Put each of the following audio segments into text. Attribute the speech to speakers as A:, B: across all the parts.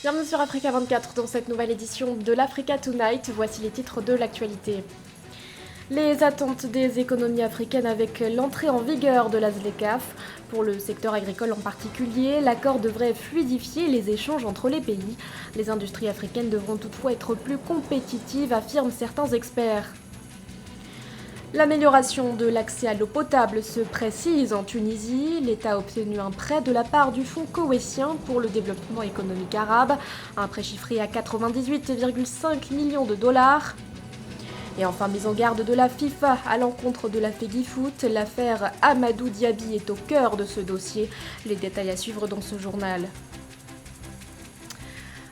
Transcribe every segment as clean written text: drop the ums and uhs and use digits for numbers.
A: Bienvenue sur Africa 24 dans cette nouvelle édition de l'Africa Tonight. Voici les titres de l'actualité. Les attentes des économies africaines avec l'entrée en vigueur de la ZLECAf. Pour le secteur agricole en particulier, l'accord devrait fluidifier les échanges entre les pays. Les industries africaines devront toutefois être plus compétitives, affirment certains experts. L'amélioration de l'accès à l'eau potable se précise en Tunisie. L'État a obtenu un prêt de la part du Fonds koweïtien pour le développement économique arabe, un prêt chiffré à 98,5 millions de dollars. Et enfin, mise en garde de la FIFA à l'encontre de la FEGIFOOT, l'affaire Amadou Diaby est au cœur de ce dossier. Les détails à suivre dans ce journal.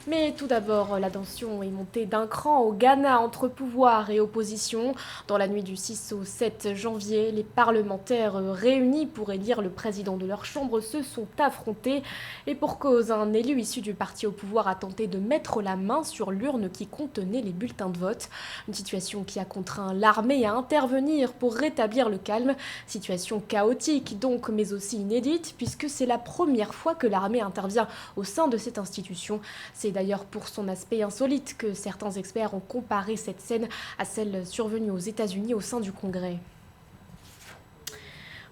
A: Mais tout d'abord, la tension est montée d'un cran au Ghana entre pouvoir et opposition. Dans la nuit du 6 au 7 janvier, les parlementaires réunis pour élire le président de leur chambre se sont affrontés. Et pour cause, un élu issu du parti au pouvoir a tenté de mettre la main sur l'urne qui contenait les bulletins de vote. Une situation qui a contraint l'armée à intervenir pour rétablir le calme. Situation chaotique donc, mais aussi inédite, puisque c'est la première fois que l'armée intervient au sein de cette institution. C'est d'ailleurs pour son aspect insolite que certains experts ont comparé cette scène à celle survenue aux États-Unis au sein du Congrès.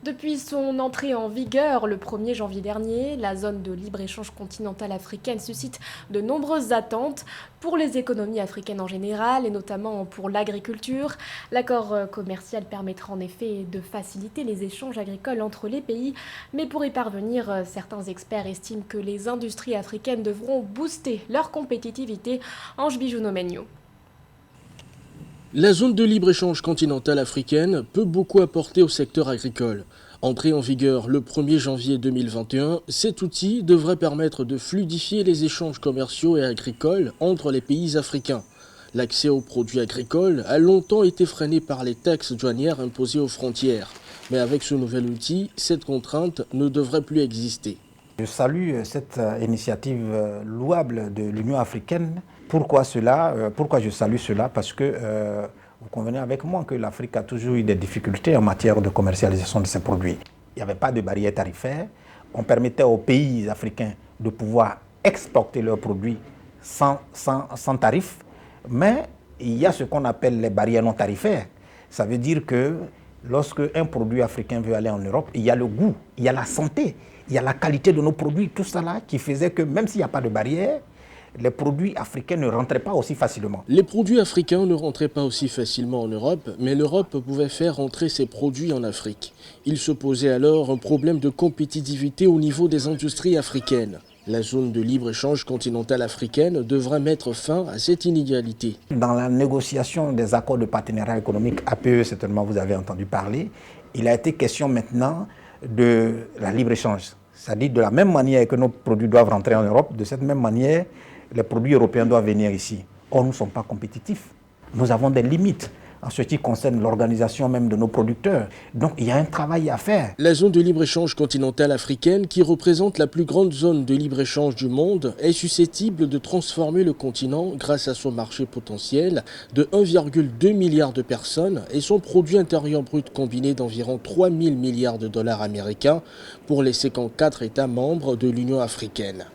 A: Depuis son entrée en vigueur le 1er janvier dernier, la zone de libre-échange continentale africaine suscite de nombreuses attentes pour les économies africaines en général et notamment pour l'agriculture. L'accord commercial permettra en effet de faciliter les échanges agricoles entre les pays, mais pour y parvenir, certains experts estiment que les industries africaines devront booster leur compétitivité. Ange Bijounomenio.
B: La zone de libre-échange continentale africaine peut beaucoup apporter au secteur agricole. Entré en vigueur le 1er janvier 2021, cet outil devrait permettre de fluidifier les échanges commerciaux et agricoles entre les pays africains. L'accès aux produits agricoles a longtemps été freiné par les taxes douanières imposées aux frontières. Mais avec ce nouvel outil, cette contrainte ne devrait plus exister.
C: Je salue cette initiative louable de l'Union africaine. Pourquoi cela? Pourquoi je salue cela? Parce que vous convenez avec moi que l'Afrique a toujours eu des difficultés en matière de commercialisation de ses produits. Il n'y avait pas de barrières tarifaires. On permettait aux pays africains de pouvoir exporter leurs produits sans tarif. Mais il y a ce qu'on appelle les barrières non tarifaires. Ça veut dire que lorsque un produit africain veut aller en Europe, il y a le goût, il y a la santé, il y a la qualité de nos produits, tout ça là qui faisait que même s'il n'y a pas de barrière, les produits africains ne rentraient pas aussi facilement.
B: Les produits africains ne rentraient pas aussi facilement en Europe, mais l'Europe pouvait faire rentrer ses produits en Afrique. Il se posait alors un problème de compétitivité au niveau des industries africaines. La zone de libre-échange continentale africaine devrait mettre fin à cette inégalité.
C: Dans la négociation des accords de partenariat économique APE, certainement vous avez entendu parler, il a été question maintenant de la libre-échange. C'est-à-dire de la même manière que nos produits doivent rentrer en Europe, de cette même manière, les produits européens doivent venir ici. Or, nous ne sommes pas compétitifs. Nous avons des limites en ce qui concerne l'organisation même de nos producteurs. Donc, il y a un travail à faire.
B: La zone de libre-échange continentale africaine, qui représente la plus grande zone de libre-échange du monde, est susceptible de transformer le continent grâce à son marché potentiel de 1,2 milliard de personnes et son produit intérieur brut combiné d'environ 3 000 milliards de dollars américains pour les 54 États membres de l'Union africaine.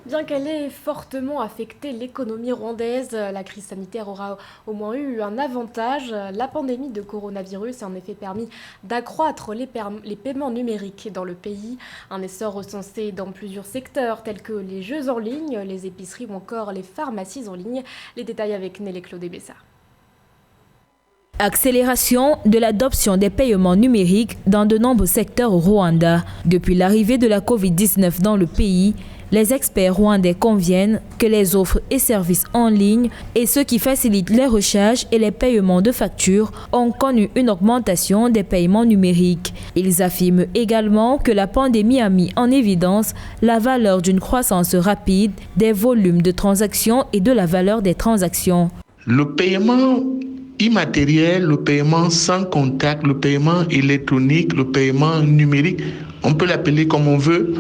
A: Bien qu'elle ait fortement affecté l'économie rwandaise, la crise sanitaire aura au moins eu un avantage. La pandémie de coronavirus a en effet permis d'accroître les paiements numériques dans le pays. Un essor recensé dans plusieurs secteurs tels que les jeux en ligne, les épiceries ou encore les pharmacies en ligne. Les détails avec Nelly Claude Bessa.
D: Accélération de l'adoption des paiements numériques dans de nombreux secteurs au Rwanda. Depuis l'arrivée de la Covid-19 dans le pays, les experts rwandais conviennent que les offres et services en ligne et ceux qui facilitent les recharges et les paiements de factures ont connu une augmentation des paiements numériques. Ils affirment également que la pandémie a mis en évidence la valeur d'une croissance rapide des volumes de transactions et de la valeur des transactions.
E: Le paiement immatériel, le paiement sans contact, le paiement électronique, le paiement numérique, on peut l'appeler comme on veut,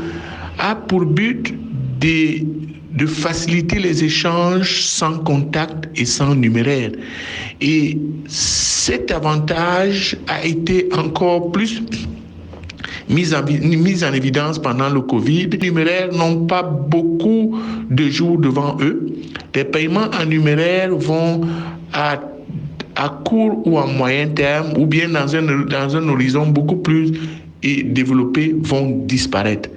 E: a pour but de faciliter les échanges sans contact et sans numéraire. Et cet avantage a été encore plus mis en évidence pendant le Covid. Les numéraires n'ont pas beaucoup de jours devant eux. Les paiements en numéraire vont à court ou à moyen terme, ou bien dans un horizon beaucoup plus développé, vont disparaître.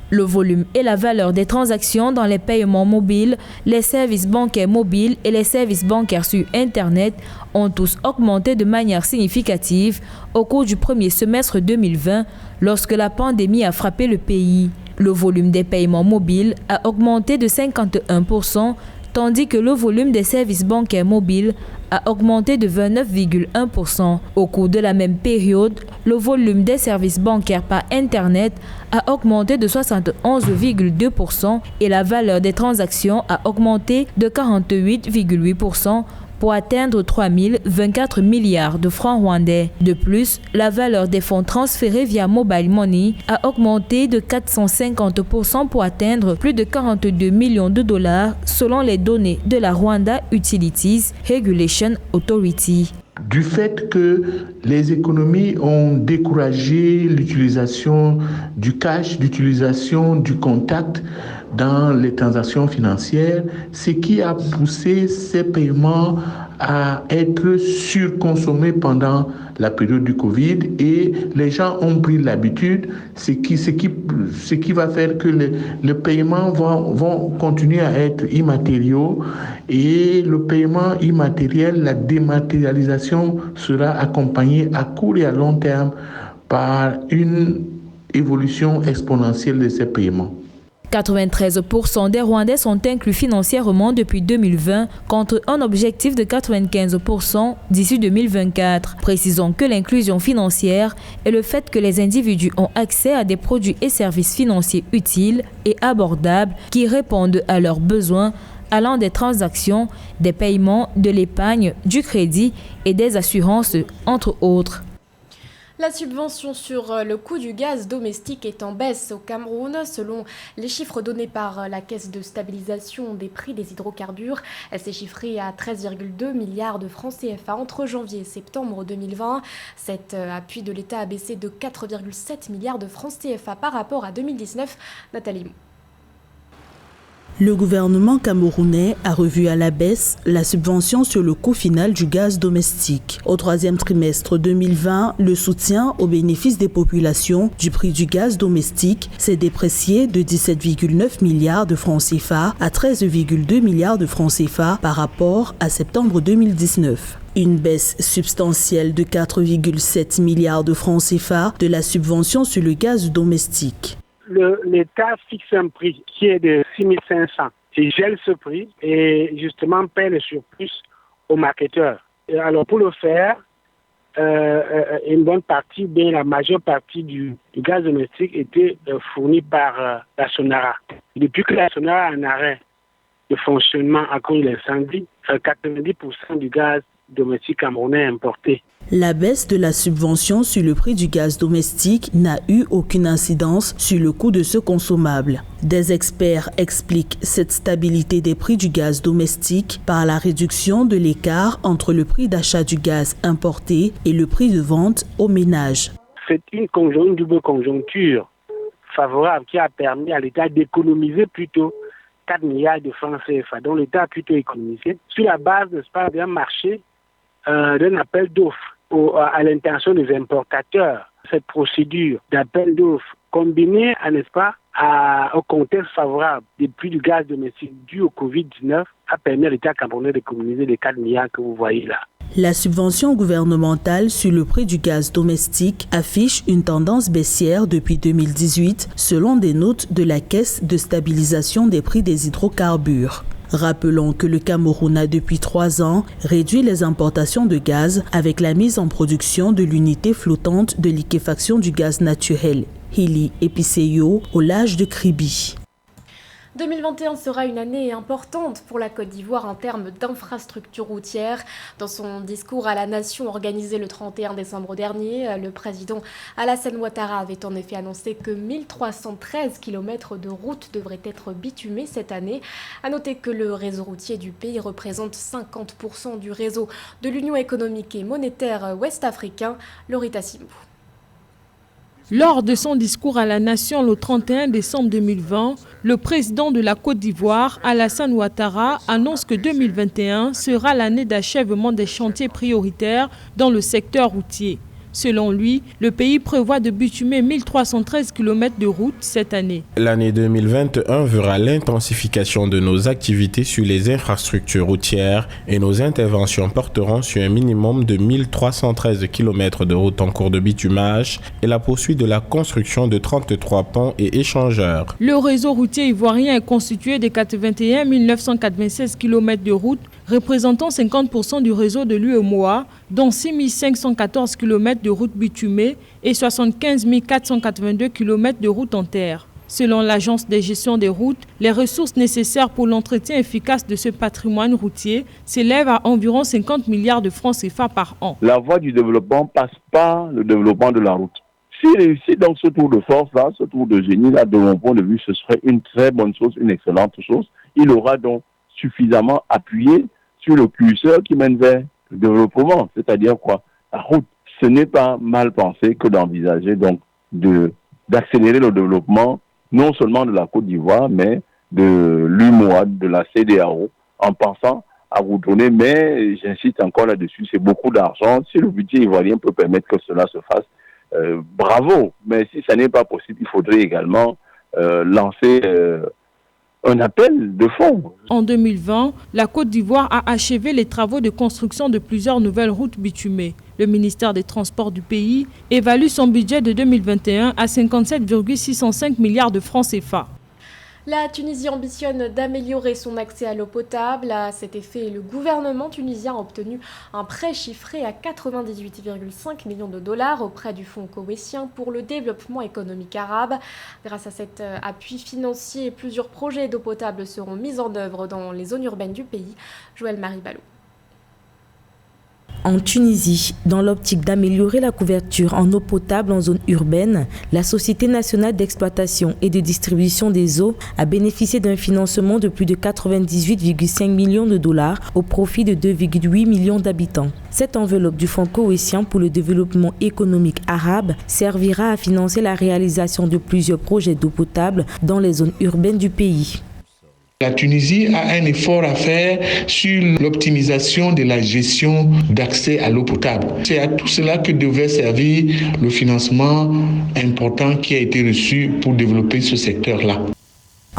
D: Le volume et la valeur des transactions dans les paiements mobiles, les services bancaires mobiles et les services bancaires sur Internet ont tous augmenté de manière significative au cours du premier semestre 2020 lorsque la pandémie a frappé le pays. Le volume des paiements mobiles a augmenté de 51%, tandis que le volume des services bancaires mobiles a augmenté de 29,1%. Au cours de la même période, le volume des services bancaires par Internet a augmenté de 71,2% et la valeur des transactions a augmenté de 48,8% pour atteindre 3 024 milliards de francs rwandais. De plus, la valeur des fonds transférés via Mobile Money a augmenté de 450% pour atteindre plus de 42 millions de dollars selon les données de la Rwanda Utilities Regulation Authority.
E: Du fait que les économies ont découragé l'utilisation du cash, l'utilisation du contact dans les transactions financières, ce qui a poussé ces paiements à être surconsommés pendant la période du Covid, et les gens ont pris l'habitude, ce qui va faire que les paiements vont continuer à être immatériaux, et le paiement immatériel, la dématérialisation sera accompagnée à court et à long terme par une évolution exponentielle de ces paiements.
D: 93% des Rwandais sont inclus financièrement depuis 2020 contre un objectif de 95% d'ici 2024. Précisons que l'inclusion financière est le fait que les individus ont accès à des produits et services financiers utiles et abordables qui répondent à leurs besoins, allant des transactions, des paiements, de l'épargne, du crédit et des assurances, entre autres.
A: La subvention sur le coût du gaz domestique est en baisse au Cameroun. Selon les chiffres donnés par la Caisse de stabilisation des prix des hydrocarbures, elle s'est chiffrée à 13,2 milliards de francs CFA entre janvier et septembre 2020. Cet appui de l'État a baissé de 4,7 milliards de francs CFA par rapport à 2019. Nathalie Mou.
F: Le gouvernement camerounais a revu à la baisse la subvention sur le coût final du gaz domestique. Au troisième trimestre 2020, le soutien au bénéfice des populations du prix du gaz domestique s'est déprécié de 17,9 milliards de francs CFA à 13,2 milliards de francs CFA par rapport à septembre 2019. Une baisse substantielle de 4,7 milliards de francs CFA de la subvention sur le gaz domestique.
G: L'État fixe un prix qui est de 6 500. Il gèle ce prix et justement paie le surplus aux marketeurs. Et alors pour le faire, une bonne partie, bien la majeure partie du gaz domestique était fournie par la Sonara. Depuis que la Sonara a un arrêt de fonctionnement à cause de l'incendie, 90% du gaz domestique camerounais est importé.
F: La baisse de la subvention sur le prix du gaz domestique n'a eu aucune incidence sur le coût de ce consommable. Des experts expliquent cette stabilité des prix du gaz domestique par la réduction de l'écart entre le prix d'achat du gaz importé et le prix de vente aux ménages.
G: C'est une double conjoncture favorable qui a permis à l'État d'économiser plutôt 4 milliards de francs CFA, dont l'État a plutôt économisé sur la base, n'est-ce pas, d'un marché, d'un appel d'offres à l'intention des importateurs. Cette procédure d'appel d'offres combinée, n'est-ce pas, au contexte favorable des prix du gaz domestique dû au Covid-19 a permis à l'État camerounais d'économiser les 4 milliards que vous voyez là.
F: La subvention gouvernementale sur le prix du gaz domestique affiche une tendance baissière depuis 2018 selon des notes de la Caisse de stabilisation des prix des hydrocarbures. Rappelons que le Cameroun a depuis 3 ans réduit les importations de gaz avec la mise en production de l'unité flottante de liquéfaction du gaz naturel, Hili Episeyo, au large de Kribi.
A: 2021 sera une année importante pour la Côte d'Ivoire en termes d'infrastructures routières. Dans son discours à la nation organisé le 31 décembre dernier, le président Alassane Ouattara avait en effet annoncé que 1313 km de routes devraient être bitumées cette année. À noter que le réseau routier du pays représente 50% du réseau de l'Union économique et monétaire ouest-africain, Lorita Simbou.
H: Lors de son discours à la nation le 31 décembre 2020, le président de la Côte d'Ivoire, Alassane Ouattara, annonce que 2021 sera l'année d'achèvement des chantiers prioritaires dans le secteur routier. Selon lui, le pays prévoit de bitumer 1313 km de routes cette année.
I: L'année 2021 verra l'intensification de nos activités sur les infrastructures routières et nos interventions porteront sur un minimum de 1313 km de routes en cours de bitumage et la poursuite de la construction de 33 ponts et échangeurs.
H: Le réseau routier ivoirien est constitué de 81 996 km de routes représentant 50% du réseau de l'UEMOA, dont 6 514 km de routes bitumées et 75 482 km de routes en terre. Selon l'Agence de gestion des routes, les ressources nécessaires pour l'entretien efficace de ce patrimoine routier s'élèvent à environ 50 milliards de francs CFA par an.
J: La voie du développement passe par le développement de la route. S'il réussit donc ce tour de force-là, ce tour de génie-là, de mon point de vue, ce serait une très bonne chose, une excellente chose. Il aura donc suffisamment appuyé sur le curseur qui mène vers le développement, c'est-à-dire quoi? La route. Ce n'est pas mal pensé que d'envisager donc d'accélérer le développement non seulement de la Côte d'Ivoire, mais de l'UMOA, de la CEDEAO, en pensant à vous donner, mais j'insiste encore là-dessus, c'est beaucoup d'argent. Si le budget ivoirien peut permettre que cela se fasse, bravo. Mais si ça n'est pas possible, il faudrait également lancer un appel de fonds.
H: En 2020, la Côte d'Ivoire a achevé les travaux de construction de plusieurs nouvelles routes bitumées. Le ministère des Transports du pays évalue son budget de 2021 à 57,605 milliards de francs CFA.
A: La Tunisie ambitionne d'améliorer son accès à l'eau potable. À cet effet, le gouvernement tunisien a obtenu un prêt chiffré à 98,5 millions de dollars auprès du Fonds koweïtien pour le développement économique arabe. Grâce à cet appui financier, plusieurs projets d'eau potable seront mis en œuvre dans les zones urbaines du pays. Joël Marie Ballot.
D: En Tunisie, dans l'optique d'améliorer la couverture en eau potable en zone urbaine, la Société nationale d'exploitation et de distribution des eaux a bénéficié d'un financement de plus de 98,5 millions de dollars au profit de 2,8 millions d'habitants. Cette enveloppe du Fonds koweïtien pour le développement économique arabe servira à financer la réalisation de plusieurs projets d'eau potable dans les zones urbaines du pays.
E: La Tunisie a un effort à faire sur l'optimisation de la gestion d'accès à l'eau potable. C'est à tout cela que devait servir le financement important qui a été reçu pour développer ce secteur-là.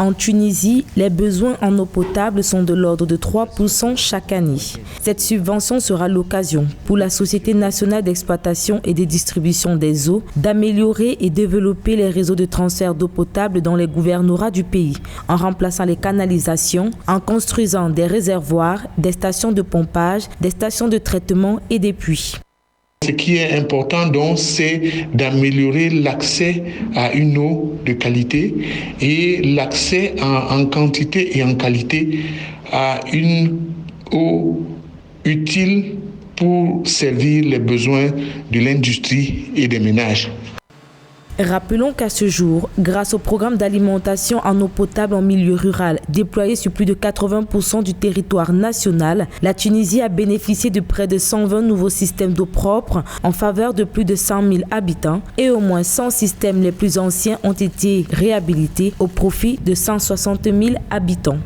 D: En Tunisie, les besoins en eau potable sont de l'ordre de 3% chaque année. Cette subvention sera l'occasion pour la Société nationale d'exploitation et de distribution des eaux d'améliorer et développer les réseaux de transfert d'eau potable dans les gouvernorats du pays, en remplaçant les canalisations, en construisant des réservoirs, des stations de pompage, des stations de traitement et des puits.
E: Ce qui est important donc, c'est d'améliorer l'accès à une eau de qualité et l'accès en quantité et en qualité à une eau utile pour servir les besoins de l'industrie et des ménages.
D: Rappelons qu'à ce jour, grâce au programme d'alimentation en eau potable en milieu rural déployé sur plus de 80% du territoire national, la Tunisie a bénéficié de près de 120 nouveaux systèmes d'eau propre en faveur de plus de 100 000 habitants et au moins 100 systèmes les plus anciens ont été réhabilités au profit de 160 000 habitants.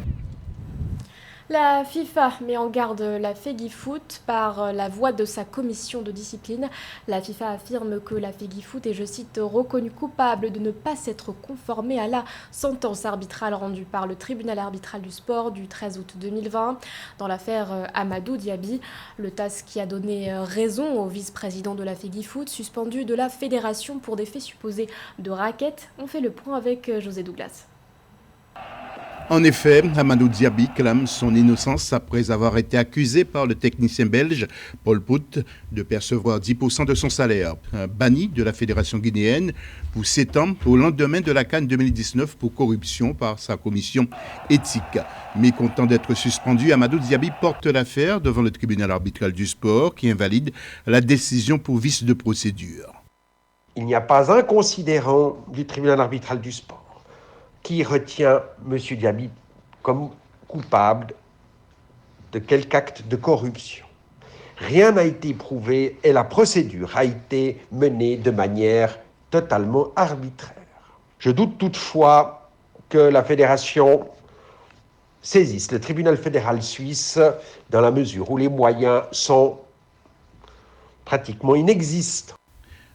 A: La FIFA met en garde la FEGIFOOT par la voix de sa commission de discipline. La FIFA affirme que la FEGIFOOT est, je cite, reconnue coupable de ne pas s'être conformée à la sentence arbitrale rendue par le tribunal arbitral du sport du 13 août 2020 dans l'affaire Amadou Diaby. Le TAS qui a donné raison au vice-président de la FEGIFOOT, suspendu de la fédération pour des faits supposés de racket. On fait le point avec José Douglas.
K: En effet, Amadou Diaby clame son innocence après avoir été accusé par le technicien belge Paul Pout de percevoir 10% de son salaire. Banni de la fédération guinéenne pour 7 ans au lendemain de la CAN 2019 pour corruption par sa commission éthique. Mécontent d'être suspendu, Amadou Diaby porte l'affaire devant le tribunal arbitral du sport qui invalide la décision pour vice de procédure.
L: Il n'y a pas un considérant du tribunal arbitral du sport qui retient M. Diaby comme coupable de quelque acte de corruption. Rien n'a été prouvé et la procédure a été menée de manière totalement arbitraire. Je doute toutefois que la fédération saisisse le tribunal fédéral suisse dans la mesure où les moyens sont pratiquement inexistants.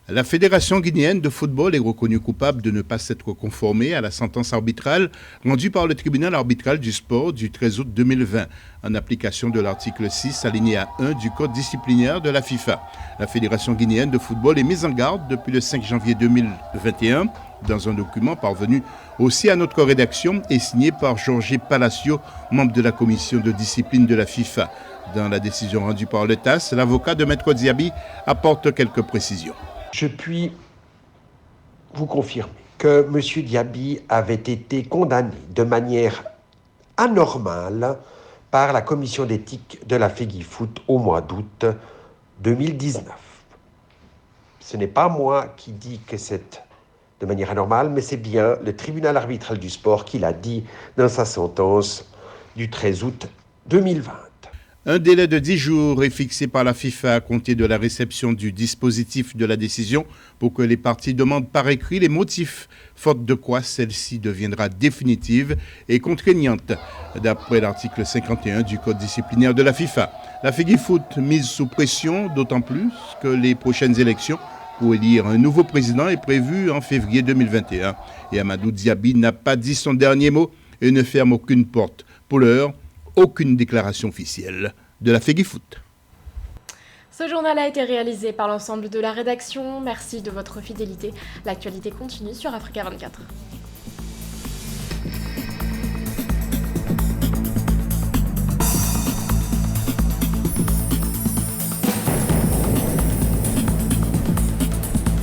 K: La Fédération guinéenne de football est reconnue coupable de ne pas s'être conformée à la sentence arbitrale rendue par le tribunal arbitral du sport du 13 août 2020, en application de l'article 6, alinéa 1 du code disciplinaire de la FIFA. La Fédération guinéenne de football est mise en garde depuis le 5 janvier 2021 dans un document parvenu aussi à notre rédaction et signé par Jorge Palacio, membre de la commission de discipline de la FIFA. Dans la décision rendue par le TAS, l'avocat de Maître Diaby apporte quelques précisions.
L: Je puis vous confirmer que M. Diaby avait été condamné de manière anormale par la commission d'éthique de la FEGIFOOT au mois d'août 2019. Ce n'est pas moi qui dis que c'est de manière anormale, mais c'est bien le tribunal arbitral du sport qui l'a dit dans sa sentence du 13 août 2020.
K: Un délai de 10 jours est fixé par la FIFA à compter de la réception du dispositif de la décision pour que les parties demandent par écrit les motifs, faute de quoi celle-ci deviendra définitive et contraignante, d'après l'article 51 du code disciplinaire de la FIFA. La FEGIFOOT mise sous pression, d'autant plus que les prochaines élections pour élire un nouveau président est prévues en février 2021. Et Amadou Diaby n'a pas dit son dernier mot et ne ferme aucune porte. Pour l'heure, aucune déclaration officielle de la FEGIFOOT.
A: Ce journal a été réalisé par l'ensemble de la rédaction. Merci de votre fidélité. L'actualité continue sur Africa 24.